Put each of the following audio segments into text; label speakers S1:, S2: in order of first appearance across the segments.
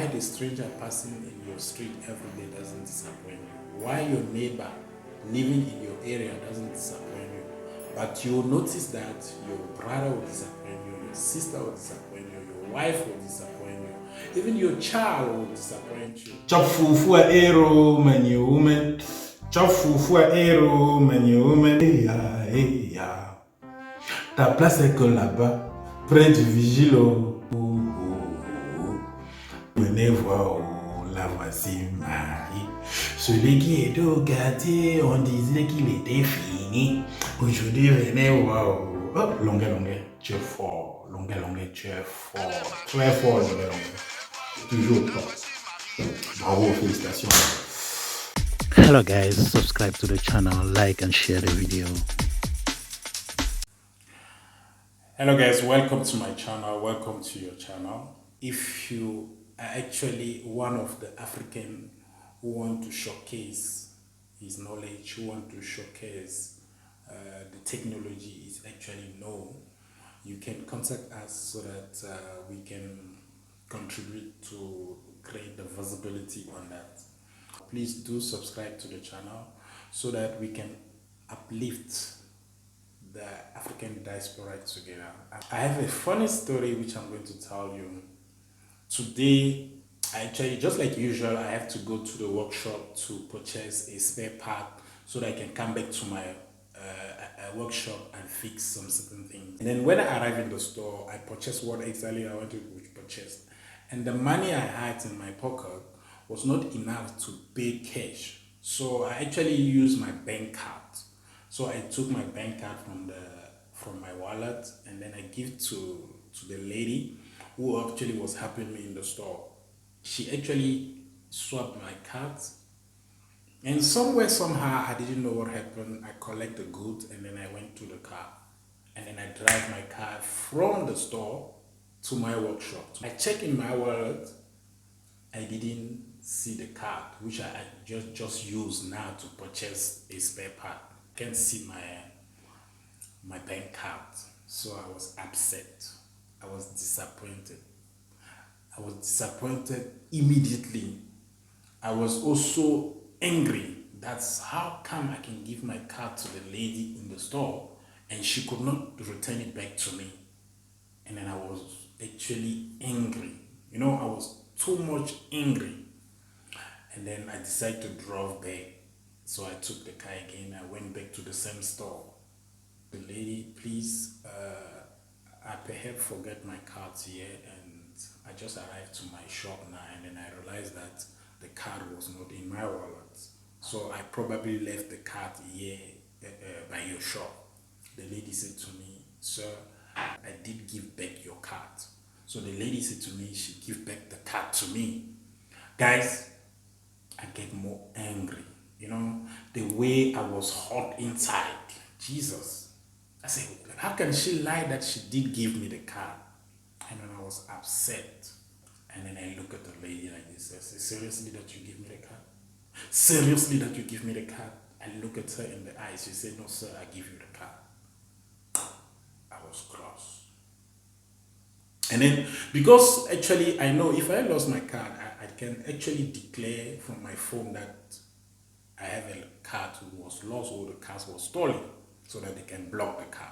S1: why the stranger passing in your street every day doesn't disappoint you, why your neighbor living in your area doesn't disappoint you, but you'll notice that your brother will disappoint you, your sister will disappoint you, your wife will disappoint you, even your child will disappoint you.
S2: Chop fufu a ero many women. Chop fufu a ero many women. Ya. Ta place est que là-bas, près du vigile. Venez voir, la voici Marie. Celui qui était au quartier, on disait qu'il était fini. Aujourd'hui, venez voir. Oh, longuet, tu es fort. Longuet, tu es fort. Très fort, longuet. Toujours fort. Bravo, félicitations.
S3: Hello guys, subscribe to the channel, like and share the video.
S1: Hello guys, welcome to my channel, welcome to your channel. If you are actually one of the African who want to showcase his knowledge, who want to showcase the technology is actually known, you can contact us so that we can contribute to create the visibility on that. Please do subscribe to the channel so that we can uplift the African diaspora together. I have a funny story which I'm going to tell you. Today, actually, just like usual, I have to go to the workshop to purchase a spare part so that I can come back to my workshop and fix some certain things. And then when I arrive in the store, I purchase what exactly I wanted to purchase. And the money I had in my pocket was not enough to pay cash. So I actually used my bank card. So I took my bank card from my wallet and then I give to the lady who actually was helping me in the store. She actually swapped my cards, and somewhere, somehow, I didn't know what happened. I collect the goods and then I went to the car. And then I drive my car from the store to my workshop. I check in my wallet, I didn't see the card, which I just used now to purchase a spare part. Can't see my bank card, so I was upset. I was disappointed. I was disappointed immediately. I was also angry. That's how come I can give my card to the lady in the store and she could not return it back to me. And then I was actually angry. You know, I was too much angry. And then I decided to drive back. So I took the car again. I went back to the same store. The lady, please, I perhaps forget my cards here, and I just arrived to my shop now, and then I realized that the card was not in my wallet. So I probably left the card here by your shop. The lady said to me, sir, I did give back your card. So the lady said to me, she give back the card to me. Guys, I get more angry. You know, the way I was hot inside. Jesus. I said, how can she lie that she did give me the card? And then I was upset. And then I look at the lady like this. I say, seriously that you give me the card? Seriously that you give me the card? I look at her in the eyes. She said, no, sir, I give you the card. I was cross. And then, because actually I know if I lost my card, I can actually declare from my phone that I have a card who was lost or the card was stolen, so that they can block the card.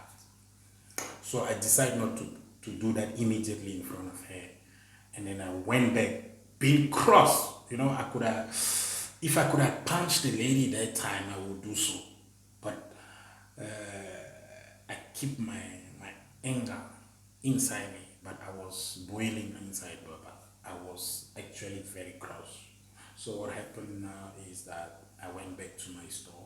S1: So I decided not to do that immediately in front of her. And then I went back, being cross. You know, if I could have punched the lady that time, I would do so. But I keep my anger inside me, but I was boiling inside, but I was actually very cross. So what happened now is that I went back to my store.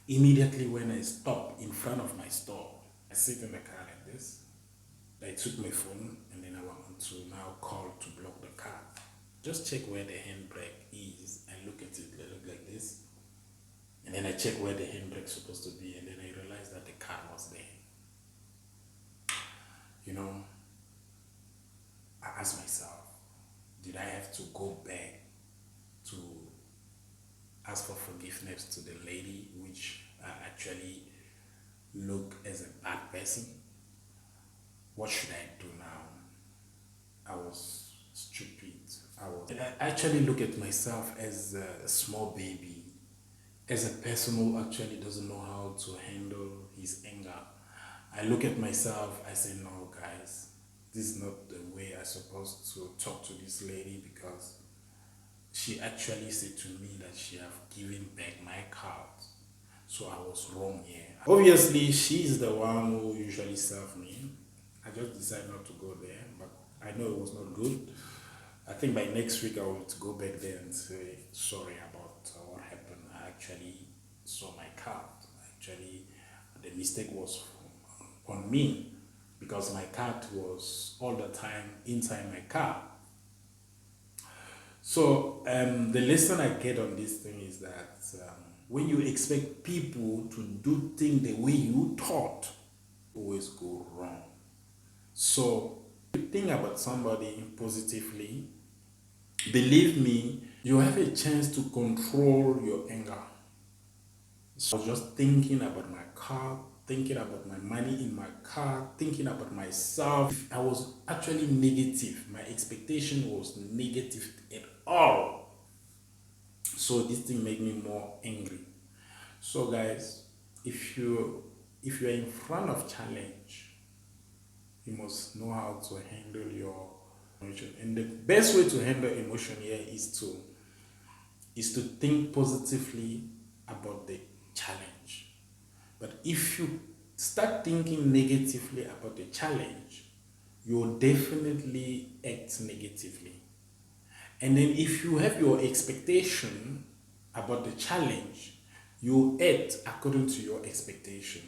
S1: Immediately when I stopped in front of my store, I sit in the car like this. I took my phone and then I want to now call to block the car. Just check where the handbrake is. I look at it, I look like this. And then I check where the handbrake is supposed to be, and then I realized that the car was there. You know, I asked myself, did I have to go back to ask for forgiveness to the lady, which actually look as a bad person? What should I do now? I was stupid. I actually look at myself as a small baby, as a person who actually doesn't know how to handle his anger. I look at myself, I say, no, guys, this is not the way I'm supposed to talk to this lady, because she actually said to me that she have given back my card. So I was wrong here. Obviously, she's the one who usually serve me. I just decided not to go there, but I know it was not good. I think by next week I will go back there and say sorry about what happened. I actually saw my card. Actually, the mistake was on me, because my card was all the time inside my car. So the lesson I get on this thing is that when you expect people to do things the way you thought, always go wrong. So if you think about somebody positively, believe me, you have a chance to control your anger. So I was just thinking about my car, thinking about my money in my car, thinking about myself. I was actually negative. My expectation was negative at all. So this thing made me more angry. So guys, if you are in front of challenge, you must know how to handle your emotion. And the best way to handle emotion here is to think positively about the challenge. But if you start thinking negatively about the challenge, you'll definitely act negatively. And then if you have your expectation about the challenge, you act according to your expectation.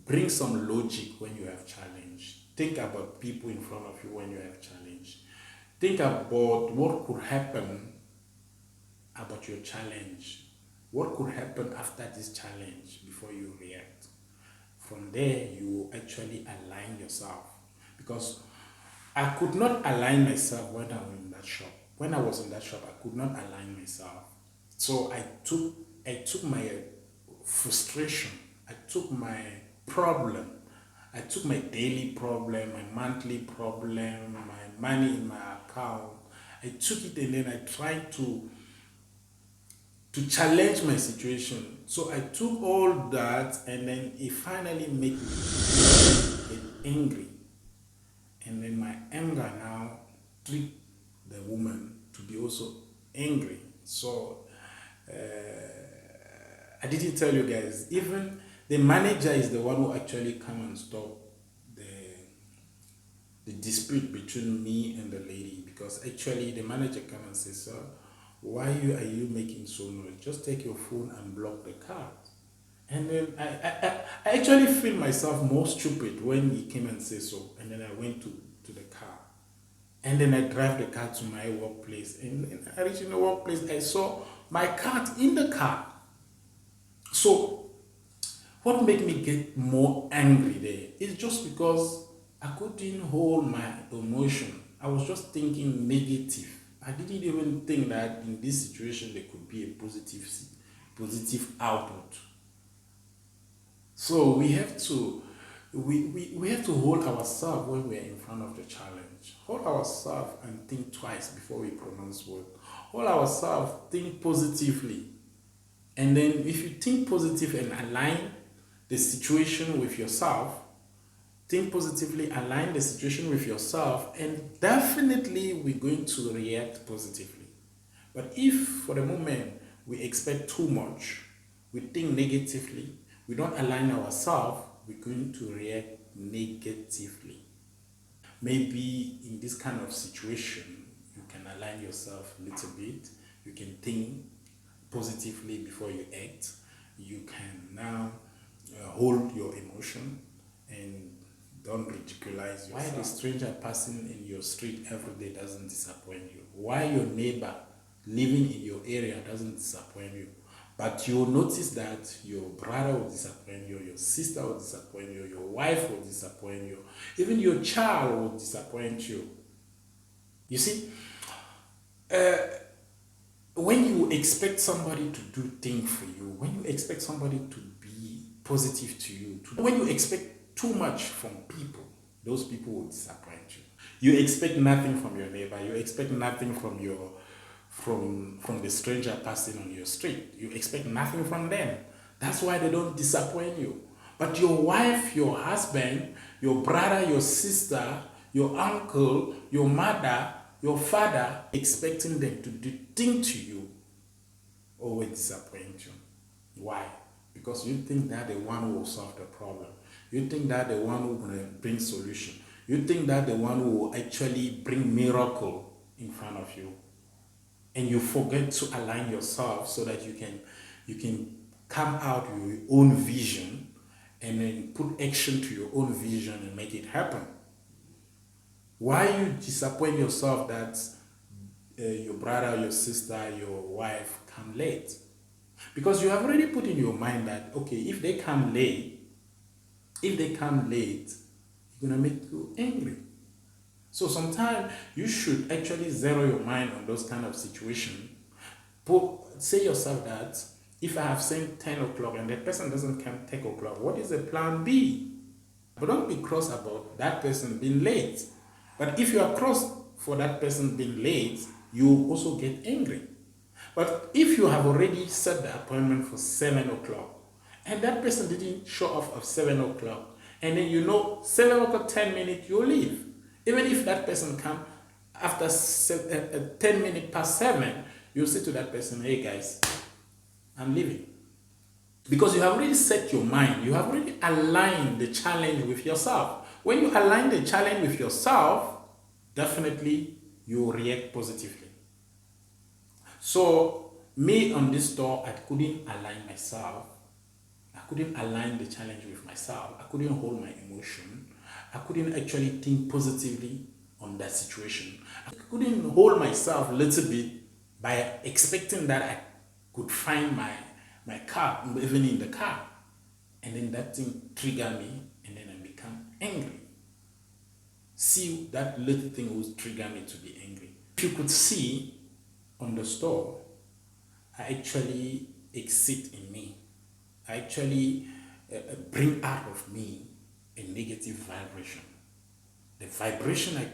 S1: Bring some logic when you have challenge. Think about people in front of you when you have challenge. Think about what could happen about your challenge. What could happen after this challenge before you react? From there, you actually align yourself. Because I could not align myself when I was in that shop. When I was in that shop, I could not align myself. So I took my frustration, I took my problem, I took my daily problem, my monthly problem, my money in my account. I took it and then I tried to challenge my situation. So I took all that and then it finally made me get angry. And then my anger now tricked the woman to be also angry. So I didn't tell you guys, even the manager is the one who actually come and stop the dispute between me and the lady, because actually the manager come and say, sir, why are you making so noise? Just take your phone and block the card. And then I actually feel myself more stupid when he came and said so. And then I went to the car. And then I drive the car to my workplace. And I reached in the workplace, I saw my card in the car. So what made me get more angry there is just because I couldn't hold my emotion. I was just thinking negative. I didn't even think that in this situation there could be a positive output. So we have to hold ourselves when we are in front of the challenge. Hold ourselves and think twice before we pronounce word. Hold ourselves, think positively. And then if you think positive and align the situation with yourself, think positively, align the situation with yourself, and definitely we're going to react positively. But if for the moment we expect too much, we think negatively, we don't align ourselves, we're going to react negatively. Maybe in this kind of situation, you can align yourself a little bit. You can think positively before you act. You can now hold your emotion and don't ridiculize yourself. Why the stranger passing in your street every day doesn't disappoint you? Why your neighbor living in your area doesn't disappoint you? But you'll notice that your brother will disappoint you, your sister will disappoint you, your wife will disappoint you, even your child will disappoint you. You see, when you expect somebody to do things for you, when you expect somebody to be positive to you, when you expect too much from people, those people will disappoint you. You expect nothing from your neighbor. You expect nothing from from the stranger passing on your street. You expect nothing from them. That's why they don't disappoint you. But your wife, your husband, your brother, your sister, your uncle, your mother, your father, expecting them to do things to you, always disappoint you. Why? Because you think they're the one who will solve the problem. You think they're the one who will bring solution. You think they're the one who will actually bring miracle in front of you. And you forget to align yourself so that you can come out with your own vision and then put action to your own vision and make it happen. Why you disappoint yourself that your brother, your sister, your wife come late? Because you have already put in your mind that, okay, if they come late, you're gonna make you angry. So sometimes you should actually zero your mind on those kind of situations. Say yourself that if I have said 10 o'clock and that person doesn't come 10 o'clock, what is the plan B? But don't be cross about that person being late. But if you are cross for that person being late, you also get angry. But if you have already set the appointment for 7 o'clock and that person didn't show up at 7 o'clock, and then 7 o'clock, 10 minutes, you leave. Even if that person comes after 10 minutes past 7, you say to that person, hey guys, I'm leaving. Because you have already set your mind, you have already aligned the challenge with yourself. When you align the challenge with yourself, definitely you will react positively. So me on this store, I couldn't align myself. I couldn't align the challenge with myself. I couldn't hold my emotion. I couldn't actually think positively on that situation. I couldn't hold myself a little bit by expecting that I could find my car, even in the car. And then that thing triggered me and then I become angry. See, that little thing will trigger me to be angry. If you could see on the store, I actually exit in me. I actually bring out of me a negative vibration. The vibration I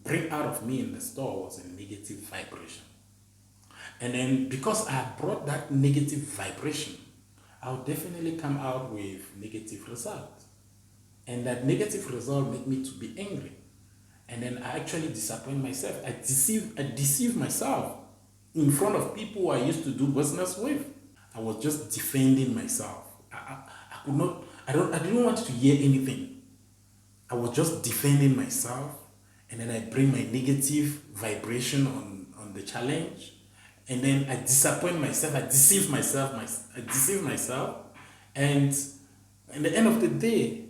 S1: bring out of me in the store was a negative vibration. And then because I brought that negative vibration, I'll definitely come out with negative results. And that negative result made me to be angry. And then I actually disappoint myself. I deceive myself in front of people who I used to do business with. I was just defending myself. I didn't want to hear anything. I was just defending myself, and then I bring my negative vibration on the challenge, and then I disappoint myself, I deceive myself, and at the end of the day,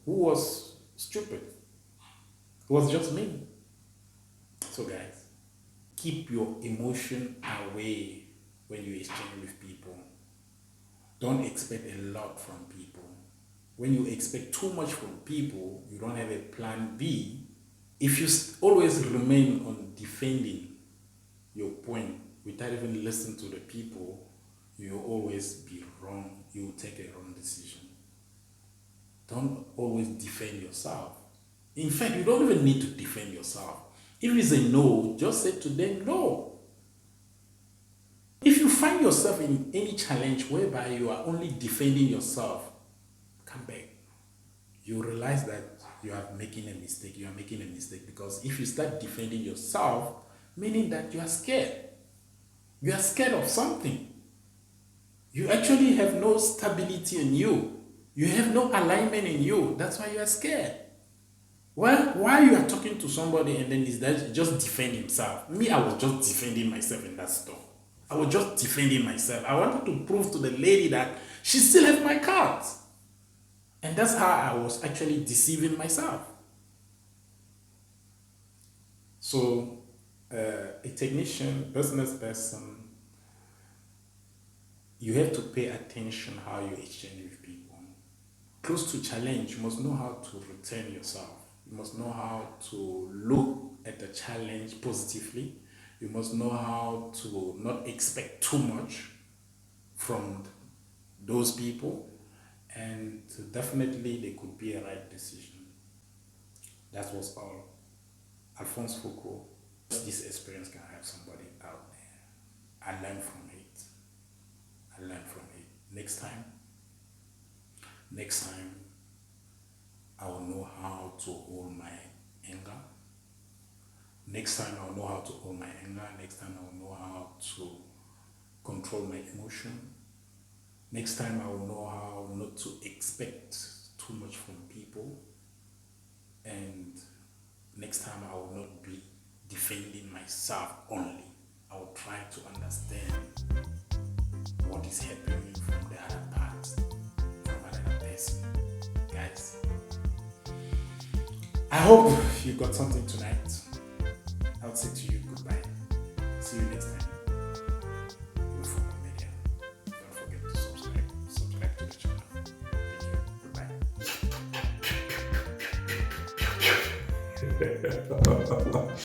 S1: who was stupid? It was just me. So guys, keep your emotion away when you exchange with people. Don't expect a lot from people. When you expect too much from people, you don't have a plan B. If you always remain on defending your point without even listening to the people, you'll always be wrong. You will take a wrong decision. Don't always defend yourself. In fact, you don't even need to defend yourself. If it's a no, just say to them no. If you find yourself in any challenge whereby you are only defending yourself, come back. You realize that you are making a mistake. You are making a mistake because if you start defending yourself, meaning that you are scared. You are scared of something. You actually have no stability in you. You have no alignment in you. That's why you are scared. Well, why you are talking to somebody and then is that just defend himself? Me, I was just defending myself in that store. I was just defending myself. I wanted to prove to the lady that she still has my cards. And that's how I was actually deceiving myself. So, a technician, business person, you have to pay attention how you exchange with people. Close to challenge, you must know how to return yourself. You must know how to look at the challenge positively. You must know how to not expect too much from those people, and definitely they could be a right decision. That was all. Alphonse Fokou, this experience can help somebody out there. I learned from it. Next time, I will know how to hold my anger. Next time, I will know how to hold my anger. Next time, I will know how to control my emotion. Next time, I will know how not to expect too much from people. And next time, I will not be defending myself only. I will try to understand what is happening from the other part, from another person. Guys, I hope you got something tonight. I'll say to you goodbye. See you next time. With Fokou Media. Don't forget to subscribe to the channel. Thank you. Goodbye.